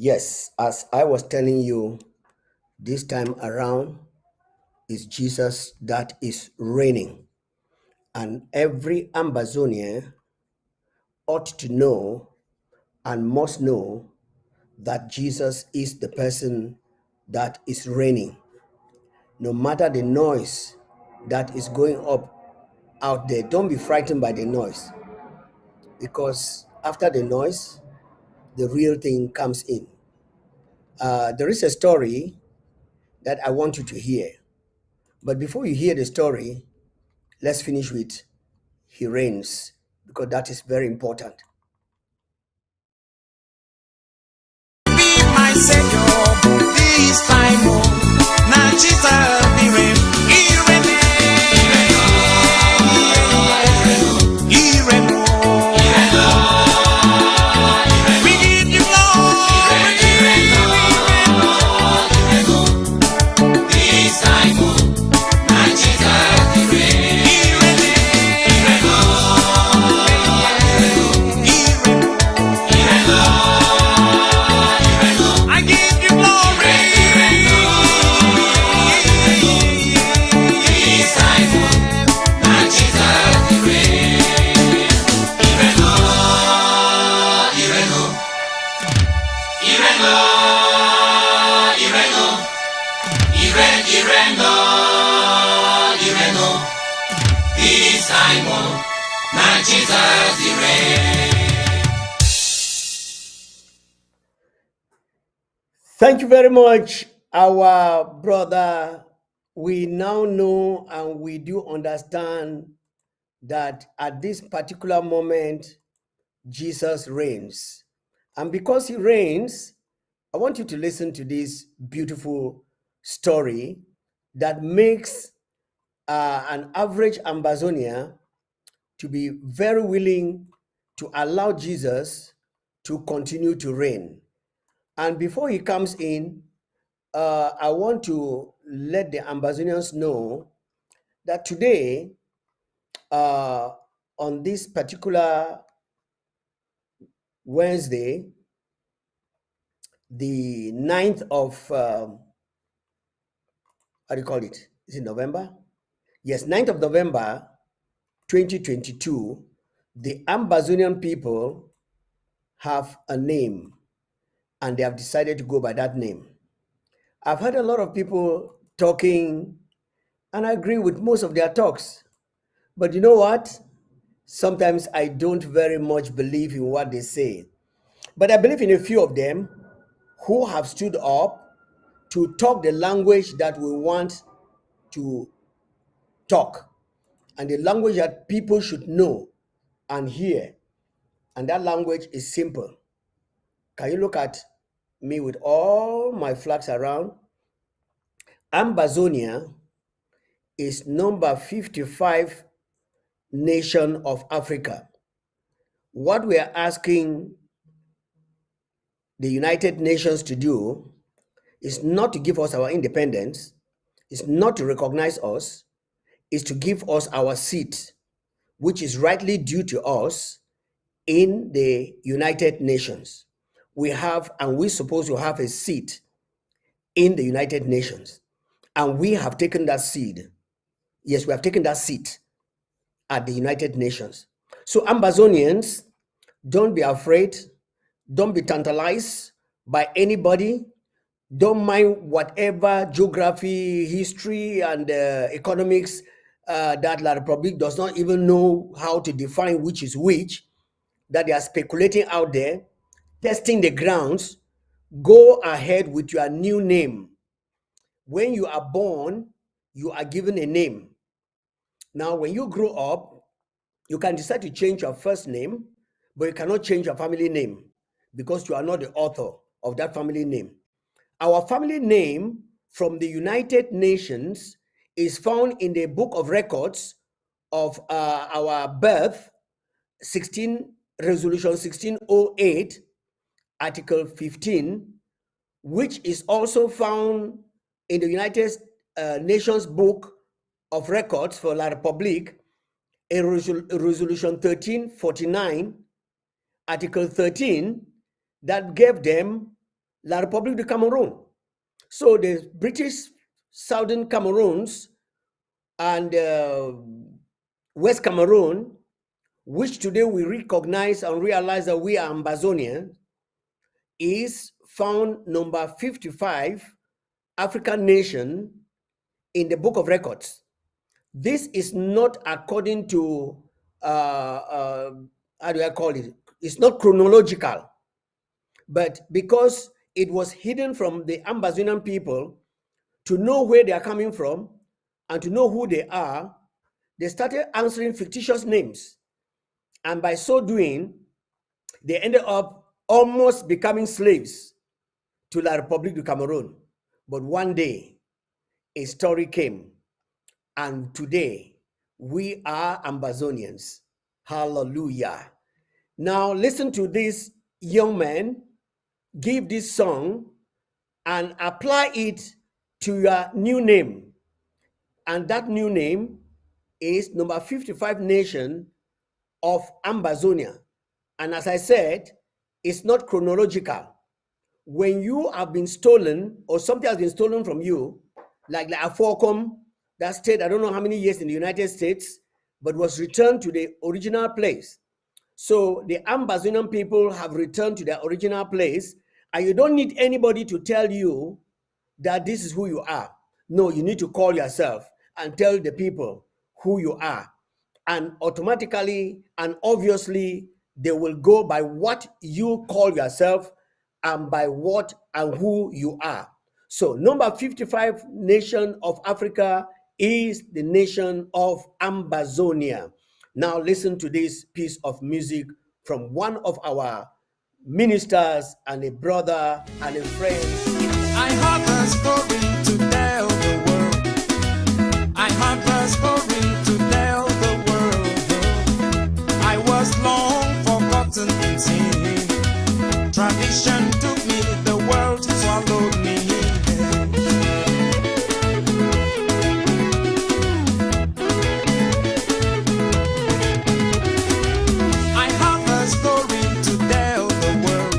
Yes, as I was telling you, this time around is Jesus that is reigning. And every Ambazonian ought to know and must know that Jesus is the person that is reigning. No matter the noise that is going up out there, don't be frightened by the noise, because after the noise, the real thing comes in. There is a story that I want you to hear. But before you hear the story, let's finish with He reigns, because that is very important. Be my Savior, this time, oh, now Jesus be reign. He reign, he reign, we give you glory. This time, oh, now Jesus be reign. He reign, I give you glory. This time, oh, now Jesus be reign. This time, oh, now Jesus be reign. Thank you very much, our brother. We now know and we do understand that at this particular moment, Jesus reigns. And because he reigns, I want you to listen to this beautiful story that makes an average Ambazonia to be very willing to allow Jesus to continue to reign. And before he comes in, I want to let the Ambazonians know that today, on this particular Wednesday, the 9th of, how do you call it? Is it November? Yes, 9th of November, 2022, the Ambazonian people have a name and they have decided to go by that name. I've heard a lot of people talking, and I agree with most of their talks. But you know what? Sometimes I don't very much believe in what they say. But I believe in a few of them who have stood up to talk the language that we want to talk, and the language that people should know and hear. And that language is simple. Can you look at me with all my flags around? Ambazonia is number 55 nation of Africa. What we are asking the United Nations to do is not to give us our independence, is not to recognize us, is to give us our seat, which is rightly due to us in the United Nations. We have, and we're supposed to have a seat in the United Nations. And we have taken that seat. Yes, we have taken that seat at the United Nations. So Ambazonians, don't be afraid. Don't be tantalized by anybody. Don't mind whatever geography, history, and economics that La Republic does not even know how to define which is which, that they are speculating out there, testing the grounds. Go ahead with your new name. When you are born, you are given a name. Now, when you grow up, you can decide to change your first name, but you cannot change your family name because you are not the author of that family name. Our family name from the United Nations is found in the Book of Records of our birth, Resolution 1608, Article 15, which is also found in the United Nations Book of Records for La République, in Resolution 1349, Article 13, that gave them La République du Cameroon. So the British Southern Cameroons and West Cameroon, which today we recognize and realize that we are Ambazonian, is found number 55 African nation in the Book of Records. This is not according to, how do I call it? It's not chronological, but because it was hidden from the Ambazonian people to know where they are coming from and to know who they are, they started answering fictitious names. And by so doing, they ended up almost becoming slaves to La République du Cameroon. But one day, a story came, and today, we are Ambazonians. Hallelujah. Now, listen to this young man give this song and apply it to your new name. And that new name is number 55 nation of Ambazonia. And as I said, it's not chronological. When you have been stolen or something has been stolen from you, like a Afocom that stayed I don't know how many years in the United States, but was returned to the original place. So the Ambazonian people have returned to their original place, and you don't need anybody to tell you that this is who you are. No, you need to call yourself and tell the people who you are. And automatically and obviously, they will go by what you call yourself and by what and who you are. So number 55 nation of Africa is the nation of Ambazonia. Now listen to this piece of music from one of our ministers and a brother and a friend. I have a story to tell the world. I have a story to tell the world. I was long forgotten in sin. Tradition took me, the world swallowed me. I have a story to tell the world.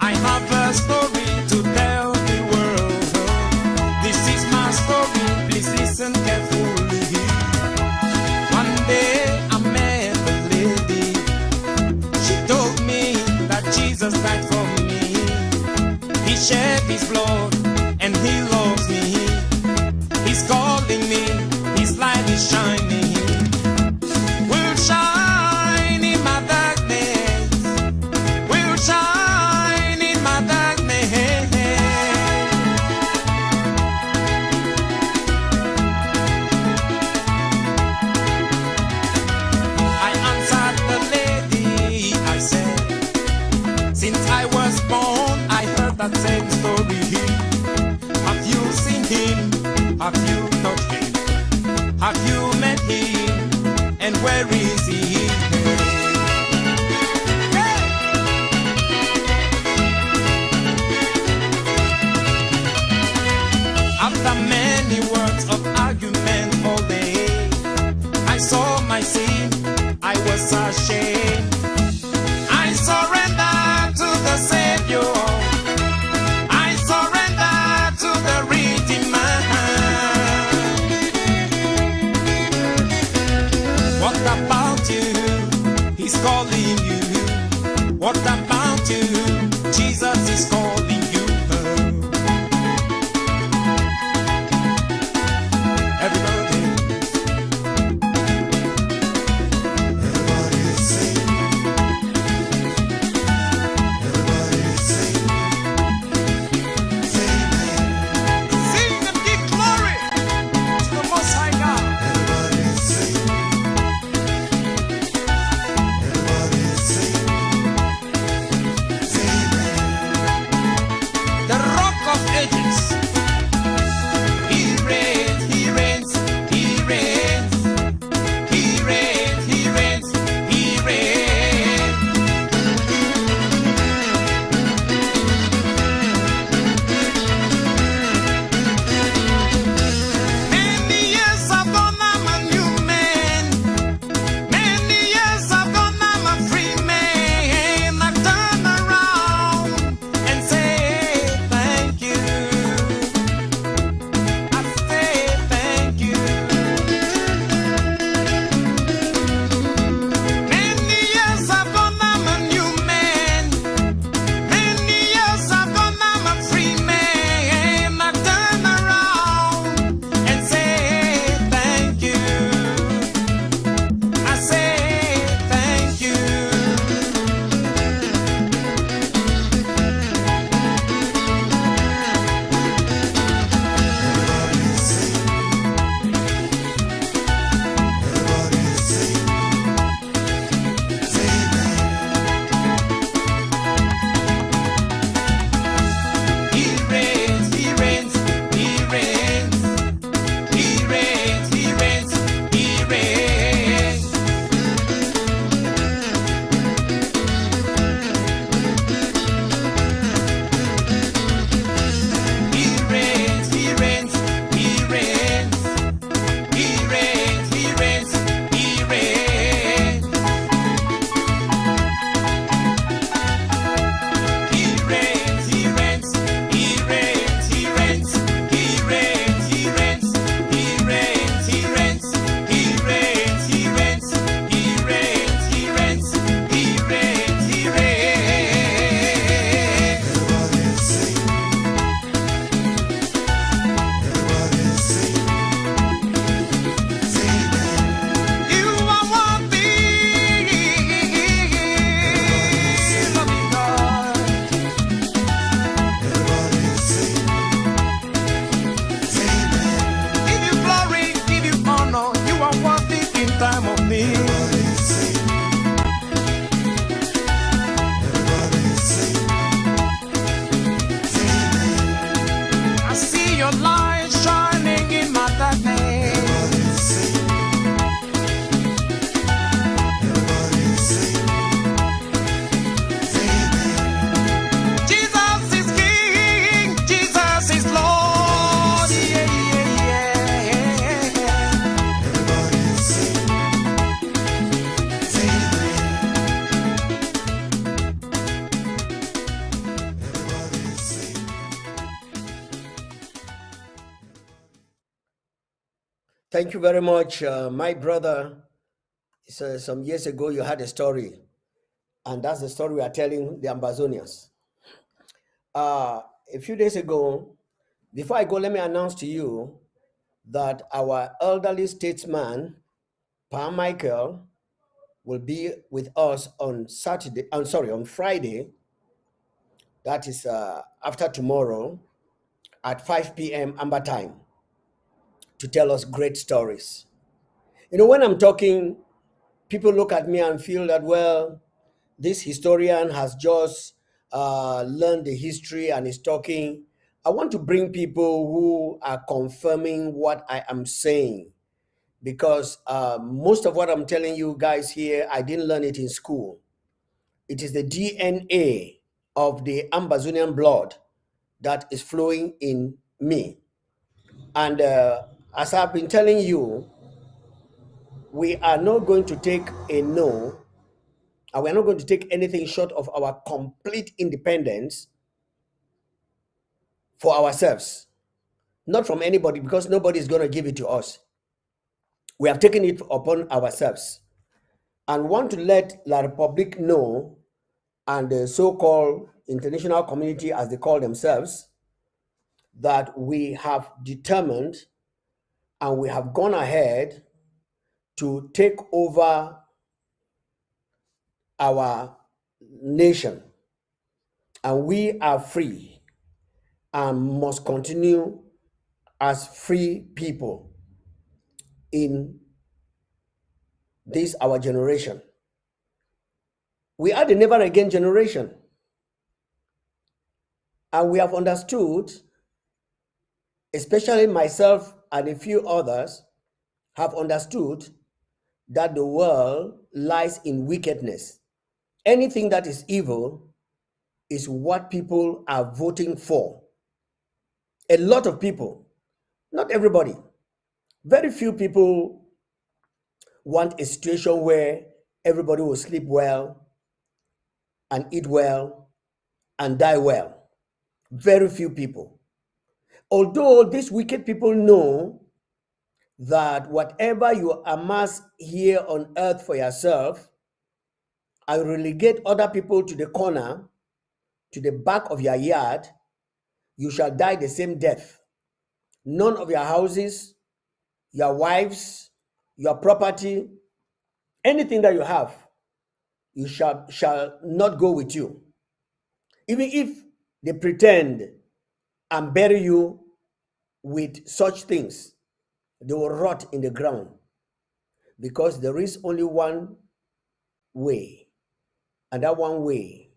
I have a story to tell the world. This is my story, please listen carefully. One day I met a lady. She told me that Jesus died for me. He shed his blood and he loves me. He's calling me, his light is shining. Will shine in my darkness. Will shine in my darkness. I answered the lady, I said, since I was born, I heard that same story. Have you seen him? Have you not him? Have you met him? And where is he? After many words of argument all day, I saw my sin, I was ashamed. I surrender to the Savior. I surrender to the Redeemer. What about you? He's calling you. What about you? Jesus is calling you. Everybody. Everybody sing. Everybody sing. Sing amen. Sing and give glory to the Most High God. Everybody sing. Everybody sing. Thank you very much, my brother. So some years ago, you had a story, and that's the story we are telling the Ambazonians. A few days ago, before I go, let me announce to you that our elderly statesman, Pa Michael, will be with us on Saturday. I'm sorry, on Friday. That is after tomorrow at 5 p.m. Amba time to tell us great stories. You know, when I'm talking, people look at me and feel that, well, this historian has just learned the history and is talking. I want to bring people who are confirming what I am saying because most of what I'm telling you guys here, I didn't learn it in school. It is the DNA of the Ambazonian blood that is flowing in me. And as I've been telling you, we are not going to take a no, and we're not going to take anything short of our complete independence for ourselves, not from anybody, because nobody is going to give it to us. We have taken it upon ourselves and want to let La Republique know and the so-called international community, as they call themselves, that we have determined and we have gone ahead to take over our nation, and we are free and must continue as free people in this our generation. We are the never again generation, and we have understood, especially myself and a few others have understood, that the world lies in wickedness. Anything that is evil is what people are voting for. A lot of people, not everybody, very few people want a situation where everybody will sleep well and eat well and die well. Very few people. Although these wicked people know that whatever you amass here on earth for yourself, I relegate other people to the corner, to the back of your yard, you shall die the same death. None of your houses, your wives, your property, anything that you have, you shall not go with you. Even if they pretend and bury you with such things, they will rot in the ground, because there is only one way, and that one way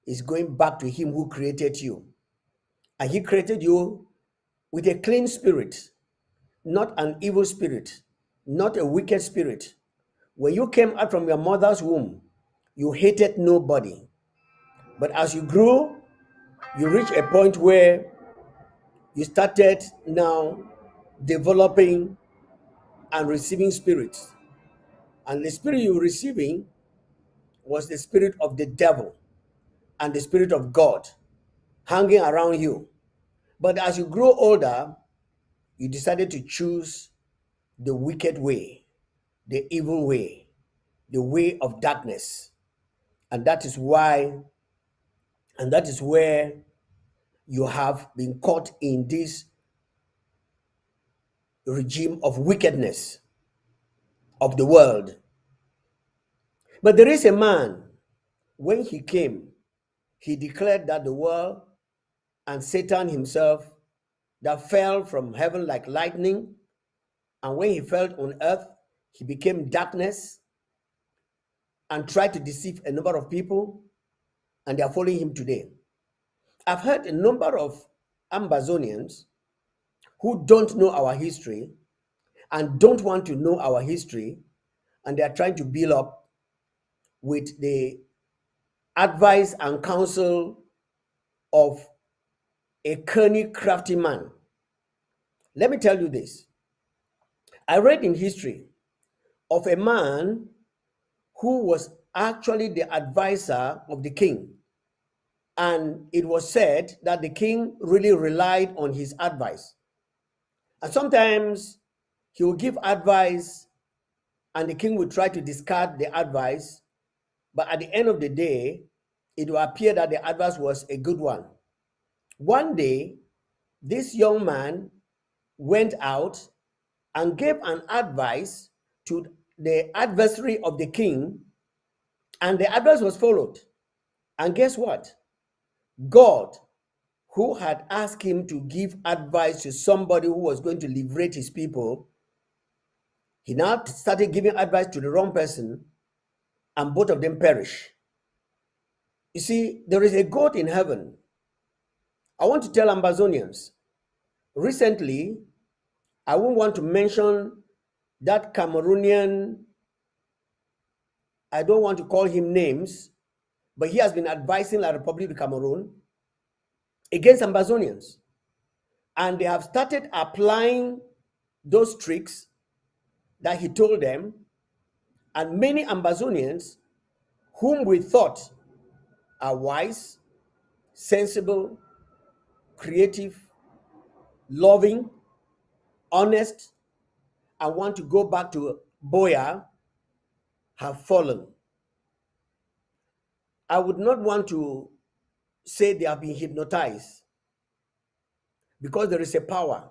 is going back to him who created you. And he created you with a clean spirit, not an evil spirit, not a wicked spirit. When you came out from your mother's womb, you hated nobody. But as you grew, you reached a point where you started now developing and receiving spirits. And the spirit you were receiving was the spirit of the devil and the spirit of God hanging around you. But as you grow older, you decided to choose the wicked way, the evil way, the way of darkness. And that is why, and that is where you have been caught in this regime of wickedness of the world. But there is a man, when he came, he declared that the world and Satan himself that fell from heaven like lightning, and when he fell on earth, he became darkness and tried to deceive a number of people, and they are following him today. I've heard a number of Ambazonians who don't know our history and don't want to know our history, and they are trying to build up with the advice and counsel of a cunning, crafty man. Let me tell you this. I read in history of a man who was actually the advisor of the king. And it was said that the king really relied on his advice. And sometimes He will give advice, and the king will try to discard the advice. But at the end of the day, it will appear that the advice was a good one. One day, this young man went out and gave an advice to the adversary of the king, and the advice was followed. And guess what? God, who had asked him to give advice to somebody who was going to liberate his people, he now started giving advice to the wrong person, and both of them perish. You see, there is a God in heaven. I want to tell Ambazonians, recently, I won't want to mention that Cameroonian, I don't want to call him names, but he has been advising La Republic of Cameroon against Ambazonians. And they have started applying those tricks that he told them. And many Ambazonians, whom we thought are wise, sensible, creative, loving, honest, and want to go back to Boya, have fallen. I would not want to say they have been hypnotized, because there is a power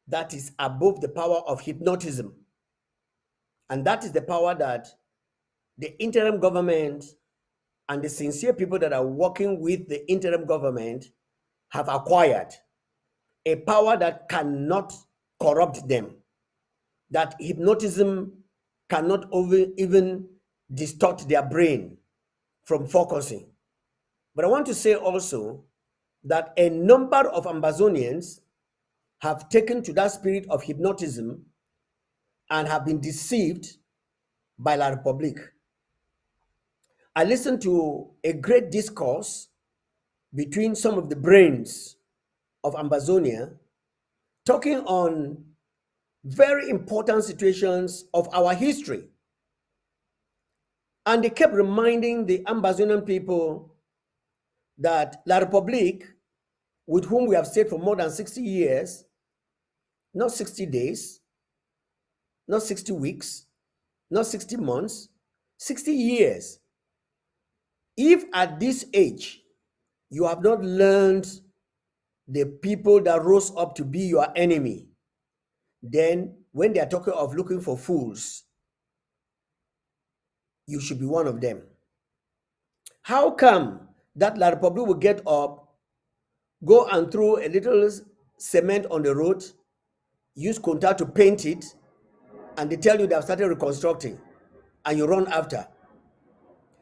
that is above the power of hypnotism. And that is the power that the interim government and the sincere people that are working with the interim government have acquired. A power that cannot corrupt them, that hypnotism cannot even distort their brain from focusing. But I want to say also that a number of Ambazonians have taken to that spirit of hypnotism and have been deceived by La Republique. I listened to a great discourse between some of the brains of Ambazonia, talking on very important situations of our history. And they kept reminding the Ambazonian people that La Republique, with whom we have stayed for more than 60 years, not 60 days, not 60 weeks, not 60 months, 60 years. If at this age you have not learned the people that rose up to be your enemy, then when they are talking of looking for fools, you should be one of them. How come that La Republique will get up, go and throw a little cement on the road, use contact to paint it, and they tell you they have started reconstructing, and you run after?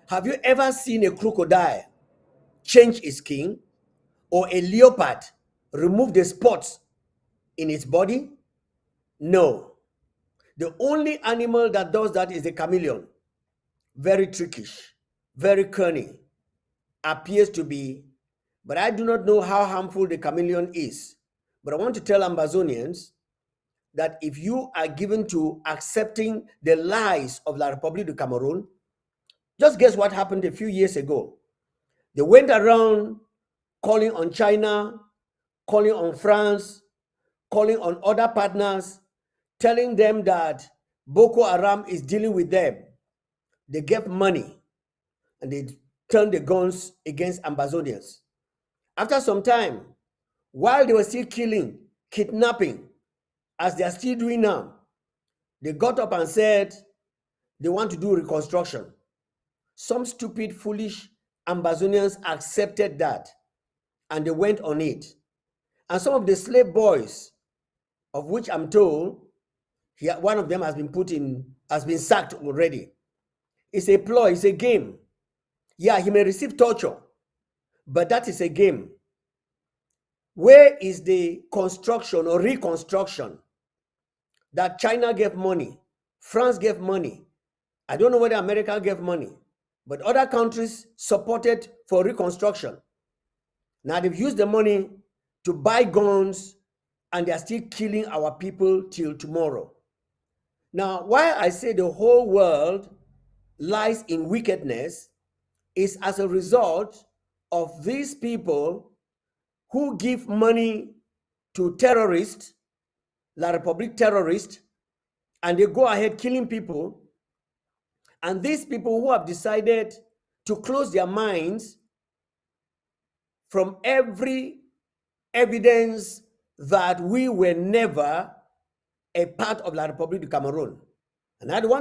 Have you ever seen a crocodile change its skin, or a leopard remove the spots in its body? No. The only animal that does that is a chameleon. Very trickish, very cunning, appears to be, but I do not know how harmful the chameleon is. But I want to tell Ambazonians that if you are given to accepting the lies of La Republique du Cameroon, just guess what happened a few years ago. They went around calling on China, calling on France, calling on other partners, telling them that Boko Haram is dealing with them. They gave money and they turned the guns against Ambazonians. After some time, while they were still killing, kidnapping, as they are still doing now, they got up and said they want to do reconstruction. Some stupid, foolish Ambazonians accepted that and they went on it. And some of the slave boys, of which I'm told one of them has been sacked already. It's a ploy, it's a game. Yeah, he may receive torture, but that is a game. Where is the construction or reconstruction that China gave money, France gave money? I don't know whether America gave money, but other countries supported for reconstruction. Now they've used the money to buy guns and they are still killing our people till tomorrow. Now, why I say the whole world lies in wickedness is as a result of these people who give money to terrorists, La Republique terrorists, and they go ahead killing people. And these people who have decided to close their minds from every evidence that we were never a part of La République du Cameroon. And I want